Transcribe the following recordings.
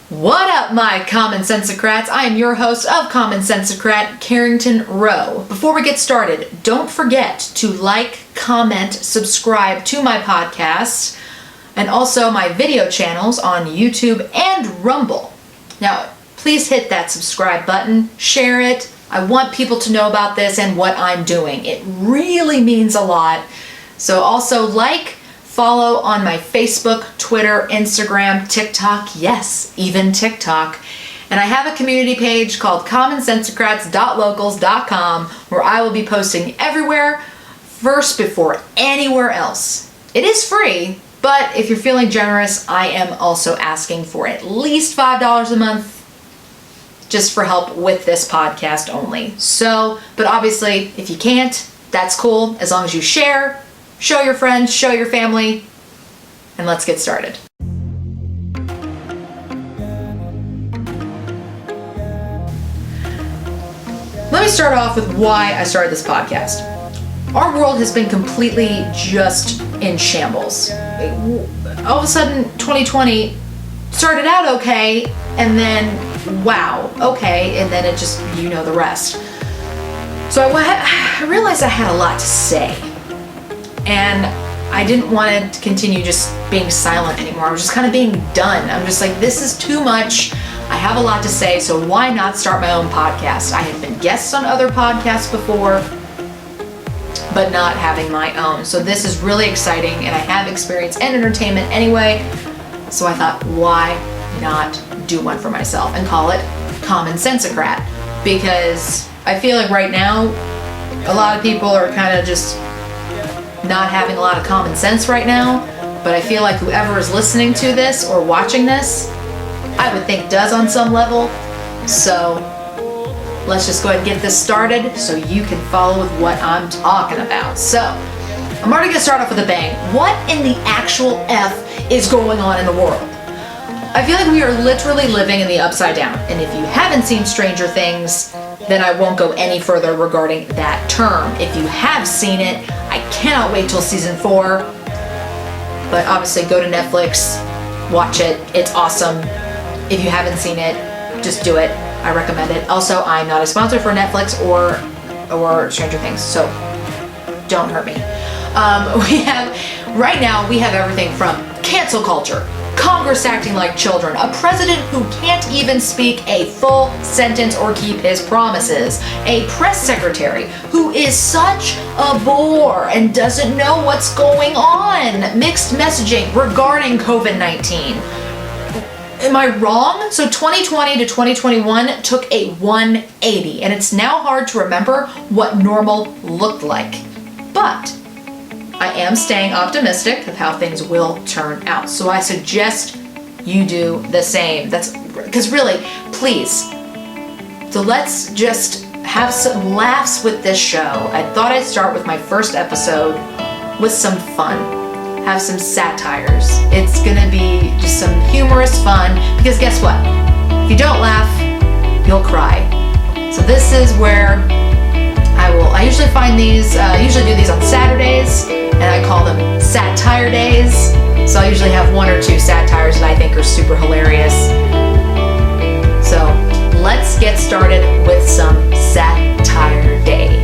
What up, my Common SenseAcrats? I am your host of Common SenseAcrat, Carrington Rowe. Before we get started, don't forget to like, comment, subscribe to my podcast, and also my video channels on YouTube and Rumble. Now, please hit that subscribe button, share it. I want people to know about this and what I'm doing. It really means a lot. So also follow on my Facebook, Twitter, Instagram, TikTok, yes, even TikTok. And I have a community page called commonsensacrats.locals.com where I will be posting everywhere first before anywhere else. It is free, but if you're feeling generous, I am also asking for at least $5 a month just for help with this podcast only. So, but obviously, if you can't, that's cool, as long as you share, show your friends, show your family, and let's get started. Let me start off with why I started this podcast. Our world has been completely just in shambles. All of a sudden, 2020 started out okay, and then, wow, okay, and then it just, you know the rest. So I realized I had a lot to say. And I didn't want to continue just being silent anymore. I was just kind of being done. I'm just like, this is too much. I have a lot to say, so why not start my own podcast? I have been guests on other podcasts before, but not having my own. So this is really exciting, and I have experience and entertainment anyway. So I thought, why not do one for myself and call it Common SenseAcrat? Because I feel like right now, a lot of people are kind of just not having a lot of common sense right now, but I feel like whoever is listening to this or watching this, I would think does on some level. So let's just go ahead and get this started so you can follow with what I'm talking about. So I'm already gonna start off with a bang. What in the actual F is going on in the world? I feel like we are literally living in the upside down, and if you haven't seen Stranger Things, then I won't go any further regarding that term. If you have seen it, I cannot wait till season 4. But obviously go to Netflix, watch it, it's awesome. If you haven't seen it, just do it, I recommend it. Also, I'm not a sponsor for Netflix or Stranger Things, so don't hurt me. Right now we have everything from cancel culture, Congress acting like children, a president who can't even speak a full sentence or keep his promises, a press secretary who is such a bore and doesn't know what's going on, mixed messaging regarding COVID-19. Am I wrong? So 2020 to 2021 took a 180, and it's now hard to remember what normal looked like. But I am staying optimistic of how things will turn out. So I suggest you do the same. That's because really, please. So let's just have some laughs with this show. I thought I'd start with my first episode with some fun. Have some satires. It's gonna be just some humorous fun, because guess what? If you don't laugh, you'll cry. So this is where I usually find these, usually do these on Saturdays, and I call them Satire Days. So I usually have 1 or 2 satires that I think are super hilarious. So let's get started with some Satire Day.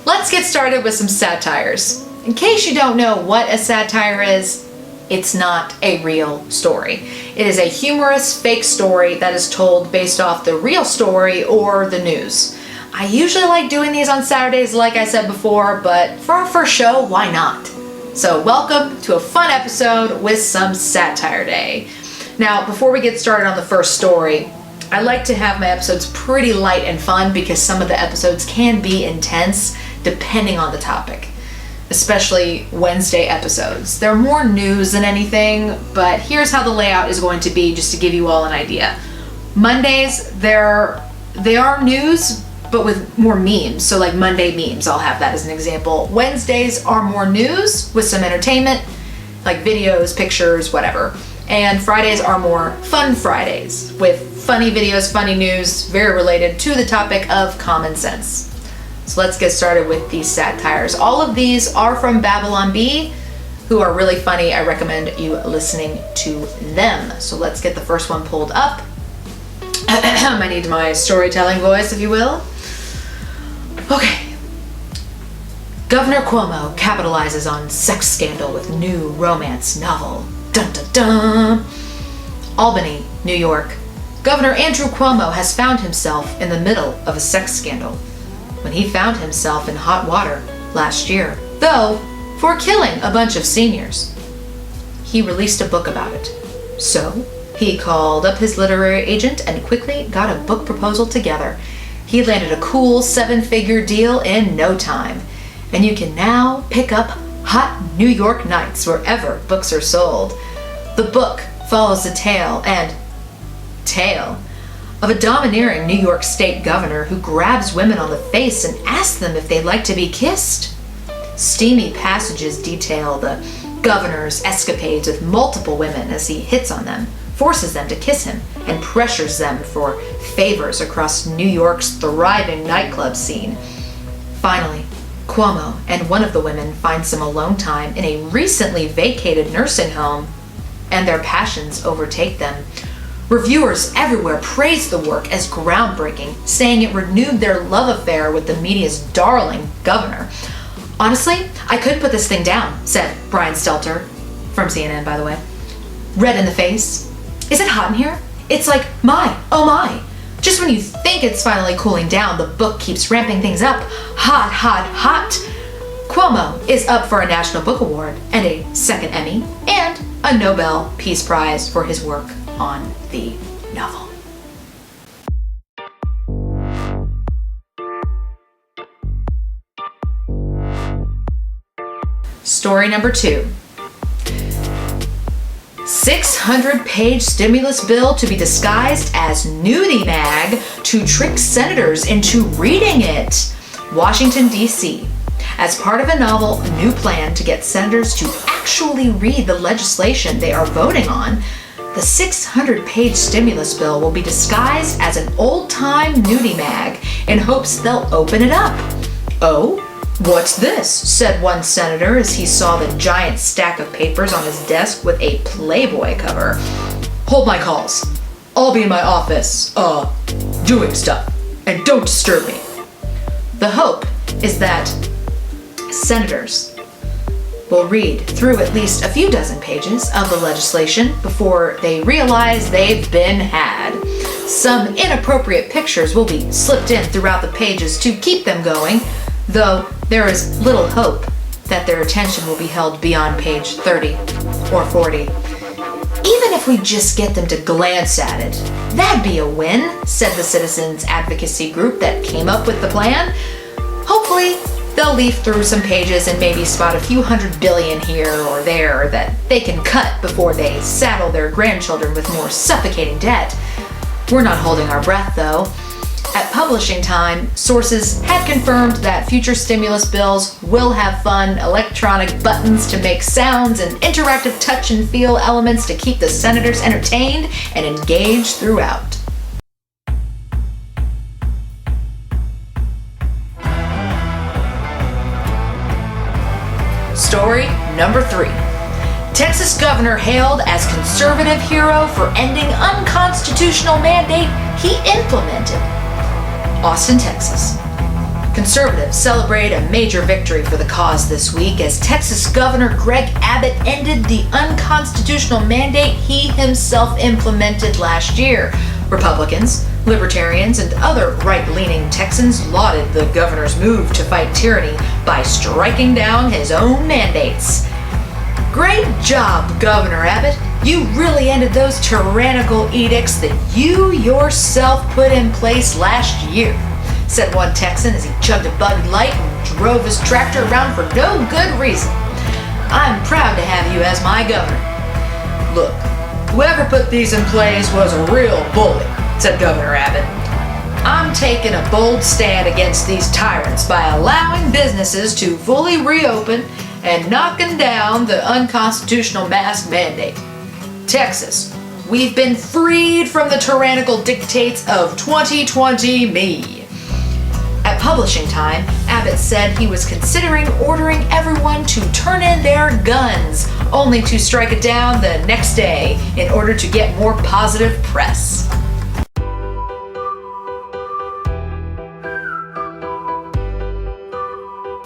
Let's get started with some satires. In case you don't know what a satire is, it's not a real story. It is a humorous fake story that is told based off the real story or the news. I usually like doing these on Saturdays, like I said before, but for our first show, why not? So welcome to a fun episode with some Satire Day. Now, before we get started on the first story, I like to have my episodes pretty light and fun because some of the episodes can be intense depending on the topic. Especially Wednesday episodes. They're more news than anything, but here's how the layout is going to be just to give you all an idea. Mondays, they are news, but with more memes. So like Monday memes, I'll have that as an example. Wednesdays are more news with some entertainment, like videos, pictures, whatever. And Fridays are more fun Fridays with funny videos, funny news, very related to the topic of common sense. So let's get started with these satires. All of these are from Babylon Bee, who are really funny. I recommend you listening to them. So let's get the first one pulled up. I need my storytelling voice, if you will. Okay. Governor Cuomo capitalizes on sex scandal with new romance novel. Dun dun dun. Albany, New York. Governor Andrew Cuomo has found himself in the middle of a sex scandal when he found himself in hot water last year, though for killing a bunch of seniors. He released a book about it. So he called up his literary agent and quickly got a book proposal together. He landed a cool 7-figure deal in no time, and you can now pick up hot New York nights wherever books are sold. The book follows the tale of a domineering New York State governor who grabs women on the face and asks them if they'd like to be kissed. Steamy passages detail the governor's escapades with multiple women as he hits on them, forces them to kiss him, and pressures them for favors across New York's thriving nightclub scene. Finally, Cuomo and one of the women find some alone time in a recently vacated nursing home, and their passions overtake them. Reviewers everywhere praised the work as groundbreaking, saying it renewed their love affair with the media's darling governor. Honestly, I couldn't put this thing down, said Brian Stelter, from CNN, by the way. Red in the face. Is it hot in here? It's like, oh my. Just when you think it's finally cooling down, the book keeps ramping things up. Hot, hot, hot. Cuomo is up for a National Book Award and a second Emmy and a Nobel Peace Prize for his work on the novel. Story number 2. 600-page stimulus bill to be disguised as nudie mag to trick senators into reading it. Washington, D.C. As part of a novel new plan to get senators to actually read the legislation they are voting on, the 600-page stimulus bill will be disguised as an old-time nudie mag in hopes they'll open it up. Oh? What's this? Said one senator as he saw the giant stack of papers on his desk with a Playboy cover. Hold my calls. I'll be in my office, doing stuff. And don't disturb me. The hope is that senators will read through at least a few dozen pages of the legislation before they realize they've been had. Some inappropriate pictures will be slipped in throughout the pages to keep them going, though there is little hope that their attention will be held beyond page 30 or 40. Even if we just get them to glance at it, that'd be a win, said the citizens advocacy group that came up with the plan. Hopefully, they'll leaf through some pages and maybe spot a few $100 billion here or there that they can cut before they saddle their grandchildren with more suffocating debt. We're not holding our breath, though. At publishing time, sources had confirmed that future stimulus bills will have fun electronic buttons to make sounds and interactive touch and feel elements to keep the senators entertained and engaged throughout. Story number 3. Texas governor hailed as conservative hero for ending unconstitutional mandate he implemented. Austin, Texas. Conservatives celebrate a major victory for the cause this week as Texas Governor Greg Abbott ended the unconstitutional mandate he himself implemented last year. Republicans, libertarians, and other right-leaning Texans lauded the governor's move to fight tyranny by striking down his own mandates. Great job, Governor Abbott. You really ended those tyrannical edicts that you yourself put in place last year, said one Texan as he chugged a Bud Light and drove his tractor around for no good reason. I'm proud to have you as my governor. Look, whoever put these in place was a real bully, said Governor Abbott. I'm taking a bold stand against these tyrants by allowing businesses to fully reopen and knocking down the unconstitutional mask mandate. Texas, we've been freed from the tyrannical dictates of 2020 me. At publishing time, Abbott said he was considering ordering everyone to turn in their guns, only to strike it down the next day in order to get more positive press.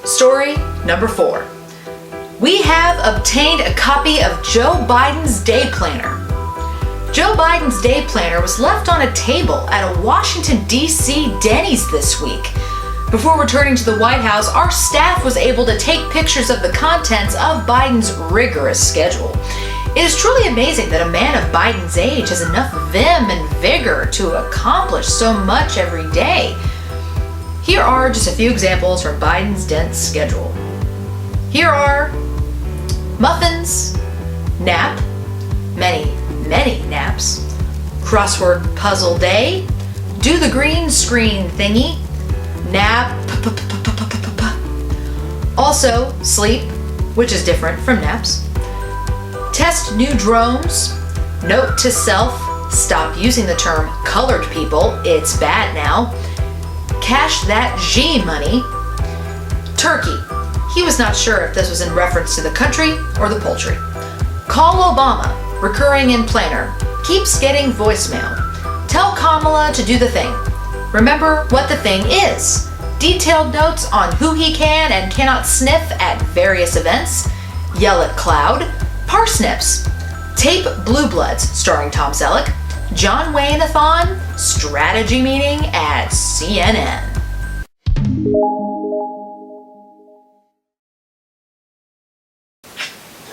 Story number 4. We have obtained a copy of Joe Biden's day planner. Joe Biden's day planner was left on a table at a Washington, D.C. Denny's this week. Before returning to the White House, our staff was able to take pictures of the contents of Biden's rigorous schedule. It is truly amazing that a man of Biden's age has enough vim and vigor to accomplish so much every day. Here are just a few examples from Biden's dense schedule. Here are muffins, nap, many naps, crossword puzzle day, do the green screen thingy, nap, also sleep, which is different from naps, test new drones, note to self, stop using the term colored people, it's bad now, cash that G money, turkey. He was not sure if this was in reference to the country or the poultry. Call Obama, recurring in planner, keeps getting voicemail. Tell Kamala to do the thing. Remember what the thing is. Detailed notes on who he can and cannot sniff at various events. Yell at cloud. Parsnips. Tape Blue Bloods, starring Tom Selleck. John Wayne-a-thon, strategy meeting at CNN.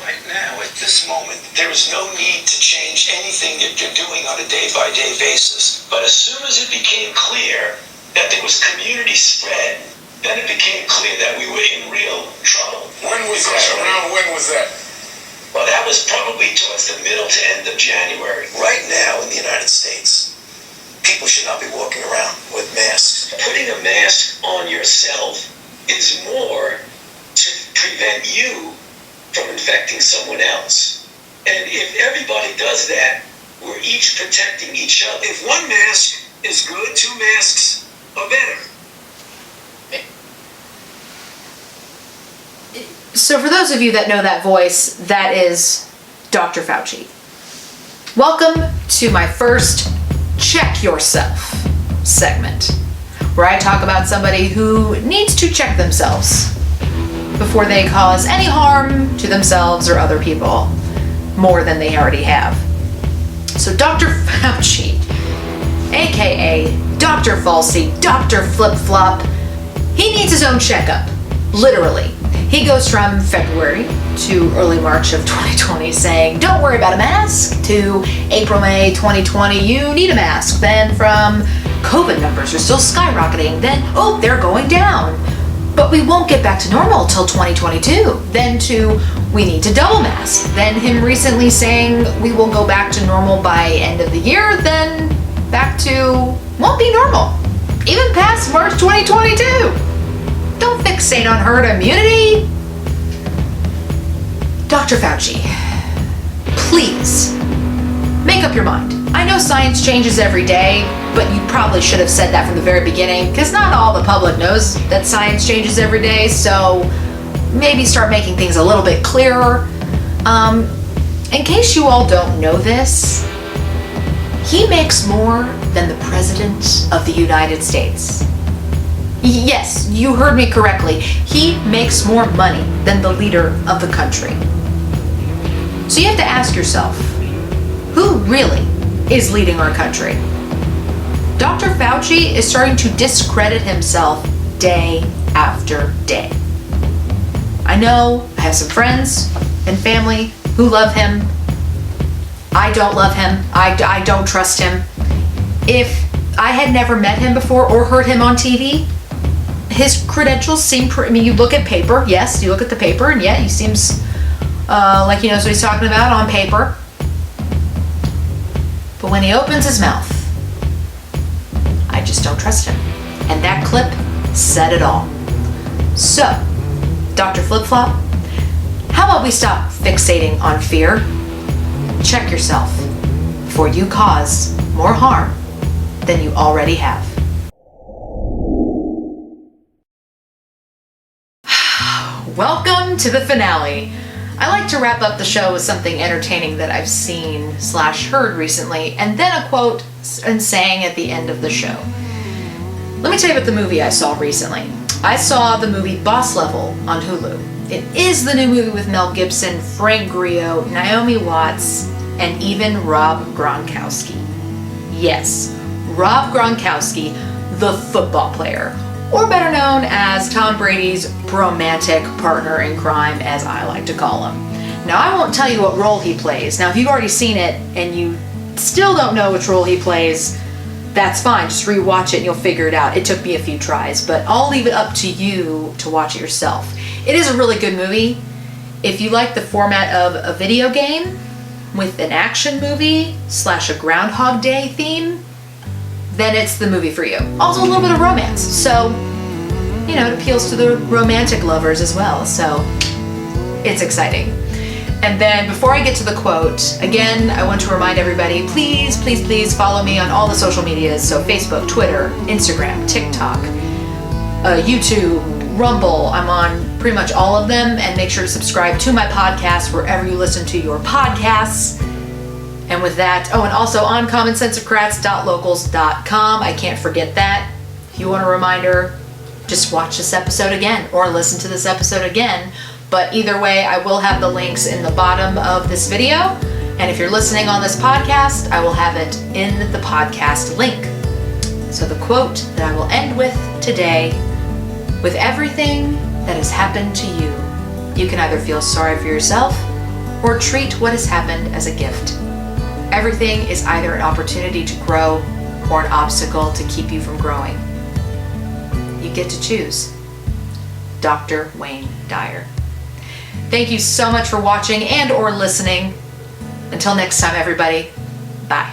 Right now, at this moment, there is no need to change anything that you're doing on a day-by-day basis. But as soon as it became clear that there was community spread, then it became clear that we were in real trouble. When was that? Around when was that? Well, that was probably towards the middle to end of January. Right now in the United States, people should not be walking around with masks. Putting a mask on yourself is more to prevent you from infecting someone else. And if everybody does that, we're each protecting each other. If one mask is good, 2 masks are better. So for those of you that know that voice, that is Dr. Fauci. Welcome to my first Check Yourself segment, where I talk about somebody who needs to check themselves before they cause any harm to themselves or other people more than they already have. So Dr. Fauci, aka Dr. Falsey, Dr. Flip Flop, he needs his own checkup, literally. He goes from February to early March of 2020 saying, don't worry about a mask, to April, May 2020, you need a mask. Then from COVID numbers are still skyrocketing, then, oh, they're going down. But we won't get back to normal till 2022. Then to, we need to double mask. Then him recently saying we will go back to normal by end of the year, then back to, won't be normal. Even past March 2022. Don't fixate on herd immunity. Dr. Fauci, please make up your mind. I know science changes every day, but you probably should have said that from the very beginning, because not all the public knows that science changes every day, so maybe start making things a little bit clearer. In case you all don't know this, he makes more than the President of the United States. Yes, you heard me correctly. He makes more money than the leader of the country. So you have to ask yourself, who really is leading our country? Dr. Fauci is starting to discredit himself day after day. I know I have some friends and family who love him. I don't love him. I don't trust him. If I had never met him before or heard him on TV, his credentials seem pretty, I mean, you look at paper, yes, you look at the paper, and yeah, he seems like he knows what he's talking about on paper. But when he opens his mouth, I just don't trust him. And that clip said it all. So, Dr. Flip Flop, how about we stop fixating on fear? Check yourself before you cause more harm than you already have. on to the finale. I like to wrap up the show with something entertaining that I've seen/heard recently, and then a quote and saying at the end of the show. Let me tell you about the movie I saw recently. I saw the movie Boss Level on Hulu. It is the new movie with Mel Gibson, Frank Grillo, Naomi Watts, and even Rob Gronkowski. Yes, Rob Gronkowski, the football player, or better known as Tom Brady's romantic partner in crime, as I like to call him. Now, I won't tell you what role he plays. Now, if you've already seen it and you still don't know which role he plays, that's fine. Just rewatch it and you'll figure it out. It took me a few tries, but I'll leave it up to you to watch it yourself. It is a really good movie. If you like the format of a video game with an action movie / a Groundhog Day theme, then it's the movie for you. Also a little bit of romance. So, you know, it appeals to the romantic lovers as well. So it's exciting. And then before I get to the quote, again, I want to remind everybody, please, please, please follow me on all the social medias. So Facebook, Twitter, Instagram, TikTok, YouTube, Rumble. I'm on pretty much all of them. And make sure to subscribe to my podcast wherever you listen to your podcasts. And with that, and also on commonsenseacrats.locals.com. I can't forget that. If you want a reminder, just watch this episode again or listen to this episode again. But either way, I will have the links in the bottom of this video. And if you're listening on this podcast, I will have it in the podcast link. So the quote that I will end with today: with everything that has happened to you, you can either feel sorry for yourself or treat what has happened as a gift. Everything is either an opportunity to grow or an obstacle to keep you from growing. You get to choose. Dr. Wayne Dyer. Thank you so much for watching and or listening. Until next time, everybody. Bye.